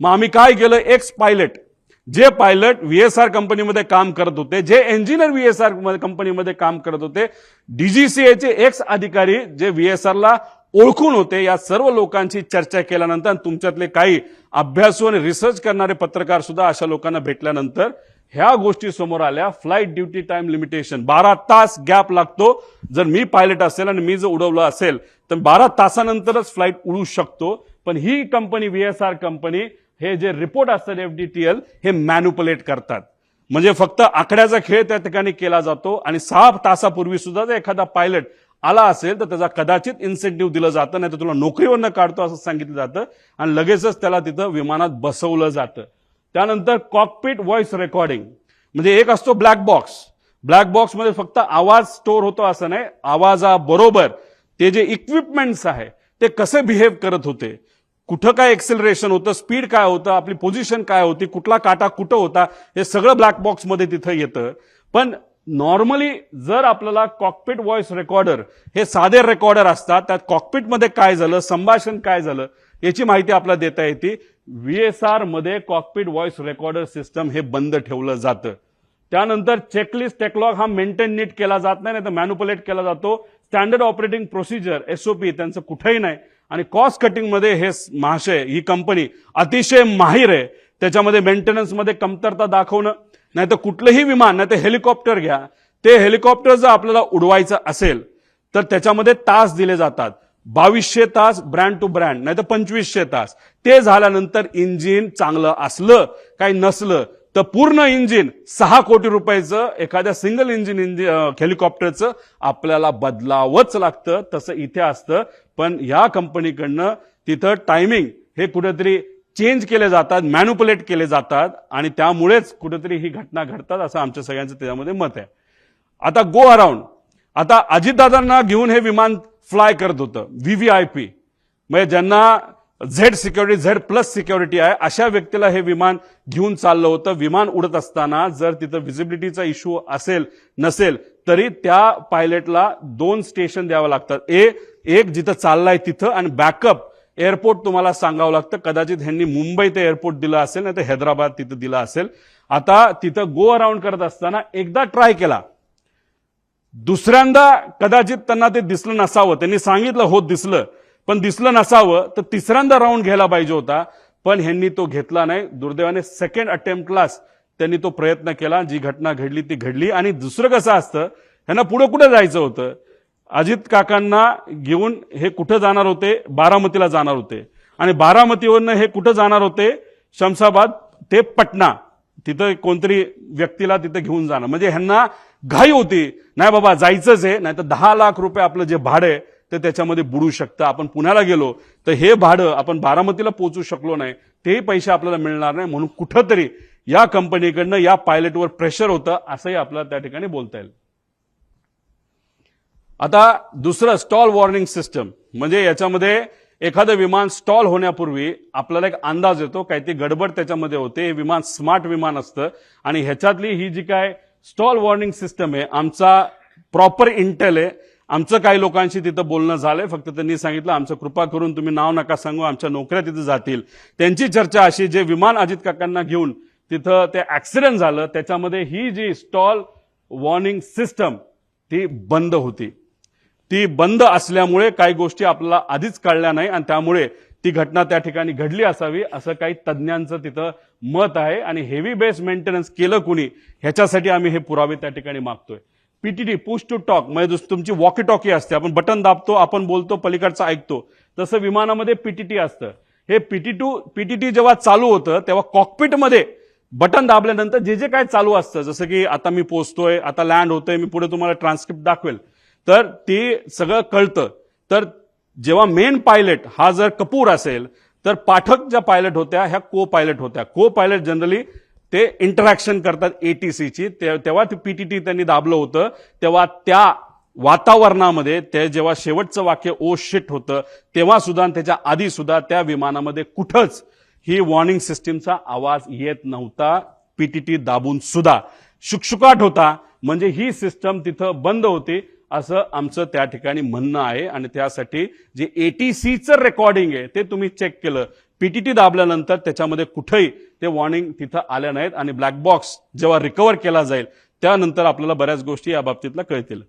मग आम्ही काय केलं, एक्स पायलट, जे पायलट व्हीएसआर कंपनीमध्ये काम करत होते, जे इंजिनियर व्हीएसआर कंपनीमध्ये काम करत होते, डीजीसीएचे एक्स अधिकारी जे व्हीएसआरला ओळखून होते, या सर्व लोकांची चर्चा केल्यानंतर तुमच्यातले काही अभ्यासू आणि रिसर्च करणारे पत्रकार सुद्धा अशा लोकांना भेटल्यानंतर ह्या गोष्टी समोर आल्या. फ्लाईट ड्युटी टाइम लिमिटेशन 12 तास गॅप लागतो. जर मी पायलट असेल आणि मी जर उडवलं असेल तर 12 तासानंतरच फ्लाईट उडू शकतो. पण ही कंपनी व्हीएसआर कंपनी हे जे रिपोर्ट असतात एफडीटीएल हे मॅन्युपुलेट करतात. म्हणजे फक्त आकड्याचा खेळ त्या ठिकाणी केला जातो आणि 6 तासापूर्वी सुद्धा जर एखादा पायलट आला असेल तर त्याचा कदाचित इन्सेंटिव्ह दिलं जातं, नाही तर तुला नोकरीवरनं काढतो असं सांगितलं जातं आणि लगेचच त्याला तिथं विमानात बसवलं जातं. त्यानंतर कॉकपिट व्हॉइस रेकॉर्डिंग, म्हणजे एक असतो ब्लॅक बॉक्स. ब्लॅक बॉक्समध्ये फक्त आवाज स्टोअर होतो असं नाही, आवाजाबरोबर ते जे इक्विपमेंट्स आहे ते कसे बिहेव करत होते, कुठं काय एक्सेलरेशन होतं, स्पीड काय होतं, आपली पोझिशन काय होती, कुठला काटा कुठं होता, हे सगळं ब्लॅक बॉक्समध्ये तिथं येतं. पण नॉर्मली जर आपल्याला कॉकपिट व्हॉइस रेकॉर्डर हे साधे रेकॉर्डर असतात, त्यात कॉकपिटमध्ये काय झालं, संभाषण काय झालं याची माहिती आपल्याला देता येते. व्हीएसआर मध्ये कॉकपिट व्हॉइस रेकॉर्डर सिस्टम हे बंद ठेवलं जातं. त्यानंतर चेकलिस्ट टेकलॉग हा मेंटेन नीट केला जात नाही, तर मॅन्युपुलेट केला जातो. स्टँडर्ड ऑपरेटिंग प्रोसिजर एसओपी त्यांचं कुठेही नाही. आणि कॉस्ट कटिंग मध्ये हे महाशय, ही कंपनी अतिशय माहिर आहे. त्याच्यामध्ये मेंटेनन्समध्ये कमतरता दाखवणं, नाही तर कुठलंही विमान, नाही तर हेलिकॉप्टर घ्या, ते हेलिकॉप्टर जर आपल्याला उडवायचं असेल तर त्याच्यामध्ये तास दिले जातात. 2200 तास ब्रँड टू ब्रँड, नाही तर 2500 तास. ते झाल्यानंतर इंजिन चांगलं असलं काही नसलं तर पूर्ण इंजिन 6 कोटी रुपयाचं एखाद्या सिंगल इंजिन हेलिकॉप्टरचं आपल्याला बदलावंच लागतं. तसं इथे असतं. पण या कंपनीकडनं तिथं टायमिंग हे कुठेतरी चेंज केले जातात, मॅन्युपुलेट केले जातात आणि त्यामुळेच कुठेतरी ही घटना घडतात असं आमच्या सगळ्यांचं त्याच्यामध्ये मत आहे. आता गो अराउंड, आता अजितदादांना घेऊन हे विमान फ्लाय करत होतं व्हीव्हीआयपी, म्हणजे ज्यांना Z security, Z plus security आहे अशा व्यक्तीला हे विमान घेऊन चाललं होतं. विमान उडत असताना जर तिथं व्हिजिबिलिटीचा इश्यू असेल नसेल तरी त्या पायलटला 2 स्टेशन द्यावं लागतात. एक जिथं चाललाय तिथं आणि बॅकअप एअरपोर्ट तुम्हाला सांगावं लागतं. कदाचित ह्यांनी मुंबई ते एअरपोर्ट दिलं असेल, नाही तर हैदराबाद तिथं दिलं असेल. आता तिथं गो अराउंड करत असताना एकदा ट्राय केला, दुसऱ्यांदा कदाचित त्यांना ते दिसलं नसावं. त्यांनी सांगितलं हो दिसलं, पण दिसलं नसावं, तर तिसऱ्यांदा राऊंड घ्यायला पाहिजे होता. पण ह्यांनी तो घेतला नाही. दुर्दैवाने सेकंड अटेम्प्टलाच त्यांनी तो प्रयत्न केला. जी घटना घडली ती घडली. आणि दुसरं कसं असतं, ह्यांना पुढे कुठे जायचं होतं, अजित काकांना घेऊन हे कुठं जाणार होते, बारामतीला जाणार होते. आणि बारामतीवरनं हे कुठं जाणार होते, शमशाबाद ते पटना, तिथं कोणतरी व्यक्तीला तिथं घेऊन जाणं. म्हणजे ह्यांना घाई होती, नाही बाबा जायचंच आहे, नाही तर 10 लाख रुपये आपलं जे भाडं आहे ते त्याच्यामध्ये बुडू शकतं. आपण पुण्याला गेलो तर हे भाडं आपण बारामतीला पोहोचू शकलो नाही, तेही पैसे आपल्याला मिळणार नाही. म्हणून कुठंतरी या कंपनीकडनं या पायलटवर प्रेशर होतं असंही आपल्याला त्या ठिकाणी बोलता येईल. आता दुसरं स्टॉल वॉर्निंग सिस्टम, म्हणजे याच्यामध्ये एखादं विमान स्टॉल होण्यापूर्वी आपल्याला एक अंदाज येतो, काही ती गडबड त्याच्यामध्ये होते. हे विमान स्मार्ट विमान असतं आणि ह्याच्यातली ही जी काय स्टॉल वॉर्निंग सिस्टम आहे, आमचा प्रॉपर इंटेल आहे. आमचं काही लोकांशी तिथं बोलणं झालंय, फक्त त्यांनी सांगितलं आमचं कृपा करून तुम्ही नाव नका सांगू, आमच्या नोकऱ्या तिथं जातील. त्यांची चर्चा अशी, जे विमान अजित काकांना घेऊन तिथं ते ऍक्सिडेंट झालं त्याच्यामध्ये ही जी स्टॉल वॉर्निंग सिस्टम ती बंद होती. ती बंद असल्यामुळे काही गोष्टी आपल्याला आधीच कळल्या नाही आणि त्यामुळे ती घटना त्या ठिकाणी घडली असावी असं काही तज्ज्ञांचं तिथं मत आहे. आणि हेवी बेस मेंटेनन्स केलं कुणी ह्याच्यासाठी आम्ही हे पुरावे त्या ठिकाणी मागतोय. पीटीटी, पुश टू टॉक, म्हणजे तुमची वॉकी टॉकी असते, आपण बटन दाबतो, आपण बोलतो, पलीकडचं ऐकतो. तसं विमानामध्ये पीटीटी असतं. हे पीटीटी जेव्हा चालू होतं तेव्हा कॉकपिटमध्ये बटन दाबल्यानंतर जे जे काय चालू असतं, जसं की आता मी पोहोचतोय, आता लँड होतोय, मी पुढे तुम्हाला ट्रान्सक्रिप्ट दाखवेल, तर ते सगळं कळतं. तर जेव्हा मेन पायलट हा जर कपूर असेल तर पाठक ज्या पायलट होत्या ह्या को पायलट होत्या. को पायलट जनरली ते इंटरॅक्शन करतात एटीसीची. तेव्हा ती पीटीटी त्यांनी दाबलं होतं, तेव्हा त्या वातावरणामध्ये ते जेव्हा शेवटचं वाक्य ओ शिट होतं तेव्हा सुद्धा, त्याच्या आधी सुद्धा त्या विमानामध्ये कुठंच ही वॉर्निंग सिस्टीमचा आवाज येत नव्हता. पीटीटी दाबून सुद्धा शुकशुकाट होता, म्हणजे ही सिस्टम तिथं बंद होती असं आमचं त्या ठिकाणी म्हणणं आहे. आणि त्यासाठी जे एटीसीचं रेकॉर्डिंग आहे ते तुम्ही चेक केलं पीटीटी दाबल्यानंतर त्याच्यामध्ये कुठेही ते वॉर्निंग तिथं आल्या नाहीत आणि ब्लॅक बॉक्स जेव्हा रिकव्हर केला जाईल त्यानंतर आपल्याला बऱ्याच गोष्टी या बाबतीतला कळतील.